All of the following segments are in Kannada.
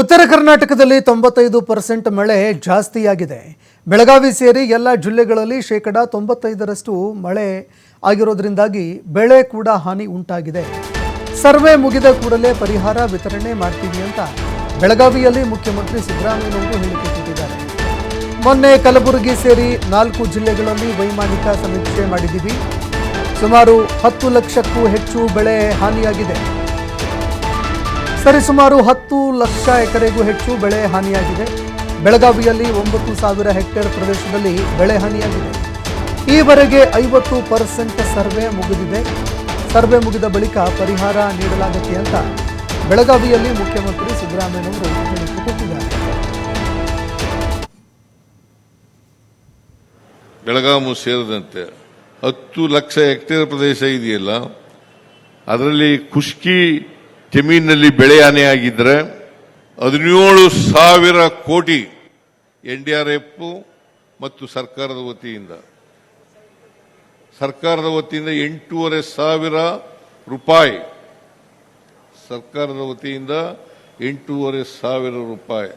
ಉತ್ತರ ಕರ್ನಾಟಕದಲ್ಲಿ 95% ಮಳೆ ಜಾಸ್ತಿಯಾಗಿದೆ. ಬೆಳಗಾವಿ ಸೇರಿ ಎಲ್ಲ ಜಿಲ್ಲೆಗಳಲ್ಲಿ 95% ಮಳೆ ಆಗಿರೋದ್ರಿಂದಾಗಿ ಬೆಳೆ ಕೂಡ ಹಾನಿ ಉಂಟಾಗಿದೆ. ಸರ್ವೆ ಮುಗಿದ ಕೂಡಲೇ ಪರಿಹಾರ ವಿತರಣೆ ಮಾಡ್ತೀವಿ ಅಂತ ಬೆಳಗಾವಿಯಲ್ಲಿ ಮುಖ್ಯಮಂತ್ರಿ ಸಿದ್ದರಾಮಯ್ಯನವರು ಹೇಳಿಕೆ ಕೊಟ್ಟಿದ್ದಾರೆ. ಮೊನ್ನೆ ಕಲಬುರಗಿ ಸೇರಿ 4 ಜಿಲ್ಲೆಗಳಲ್ಲಿ ವೈಮಾನಿಕ ಸಮೀಕ್ಷೆ ಮಾಡಿದ್ದೀವಿ. ಸುಮಾರು 10 ಲಕ್ಷಕ್ಕೂ ಹೆಚ್ಚು ಬೆಳೆ ಹಾನಿಯಾಗಿದೆ. ಸರಿಸುಮಾರು 10 ಲಕ್ಷ ಎಕರೆಗೂ ಹೆಚ್ಚು ಬೆಳೆ ಹಾನಿಯಾಗಿದೆ. ಬೆಳಗಾವಿಯಲ್ಲಿ 9,000 ಹೆಕ್ಟೇರ್ ಪ್ರದೇಶದಲ್ಲಿ ಬೆಳೆ ಹಾನಿಯಾಗಿದೆ. ಈವರೆಗೆ 50% ಸರ್ವೆ ಮುಗಿದಿದೆ. ಸರ್ವೆ ಮುಗಿದ ಬಳಿಕ ಪರಿಹಾರ ನೀಡಲಾಗುತ್ತೆ ಅಂತ ಬೆಳಗಾವಿಯಲ್ಲಿ ಮುಖ್ಯಮಂತ್ರಿ ಸಿದ್ದರಾಮಯ್ಯನವರು ಹೇಳಿಕೆ ಕೊಟ್ಟಿದ್ದಾರೆ. ಬೆಳಗಾವಿ ಸೇರಿದಂತೆ 10 ಲಕ್ಷ ಹೆಕ್ಟೇರ್ ಪ್ರದೇಶ ಇದೆಯಲ್ಲ, ಅದರಲ್ಲಿ ಖುಷ್ಕಿ ಜಮೀನಿನಲ್ಲಿ ಬೆಳೆ ಹಾನಿಯಾಗಿದ್ದರೆ 17,000 ಕೋಟಿ NDRF ಮತ್ತು ಸರ್ಕಾರದ ವತಿಯಿಂದ 8,500 ರೂಪಾಯಿ, ಸರ್ಕಾರದ ವತಿಯಿಂದ 8,500 ರೂಪಾಯಿ,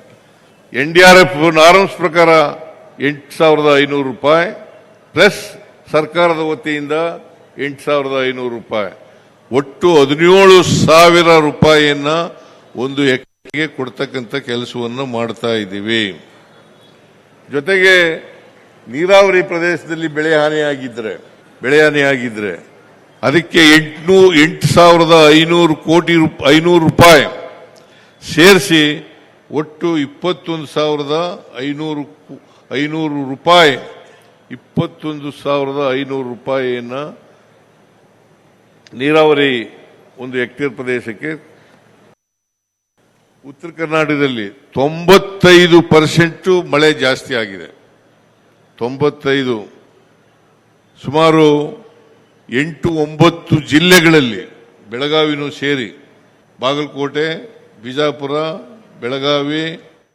NDRF ನಾರ್ಮ್ಸ್ ಪ್ರಕಾರ 8,500 ರೂಪಾಯಿ ಪ್ಲಸ್ ಸರ್ಕಾರದ ವತಿಯಿಂದ 8,500 ರೂಪಾಯಿ, ಒಟ್ಟು 17,000 ರೂಪಾಯಿಯನ್ನ ಒಂದು ಎಕರೆಗೆ ಕೊಡ್ತಕ್ಕಂಥ ಕೆಲಸವನ್ನು ಮಾಡ್ತಾ ಇದ್ದೀವಿ. ಜೊತೆಗೆ ನೀರಾವರಿ ಪ್ರದೇಶದಲ್ಲಿ ಬೆಳೆ ಹಾನಿಯಾಗಿದ್ರೆ ಅದಕ್ಕೆ 8,500 ಕೋಟಿ 500 ರೂಪಾಯಿ ಸೇರಿಸಿ ಒಟ್ಟು 21,500 ರೂಪಾಯಿ 21,500 ರೂಪಾಯಿಯನ್ನ ನೀರಾವರಿ ಒಂದು ಹೆಕ್ಟೇರ್ ಪ್ರದೇಶಕ್ಕೆ. ಉತ್ತರ ಕರ್ನಾಟಕದಲ್ಲಿ 95% ಮಳೆ ಜಾಸ್ತಿ ಆಗಿದೆ. 95 ಸುಮಾರು 8-9 ಜಿಲ್ಲೆಗಳಲ್ಲಿ, ಬೆಳಗಾವಿನೂ ಸೇರಿ, ಬಾಗಲಕೋಟೆ, ಬಿಜಾಪುರ, ಬೆಳಗಾವಿ,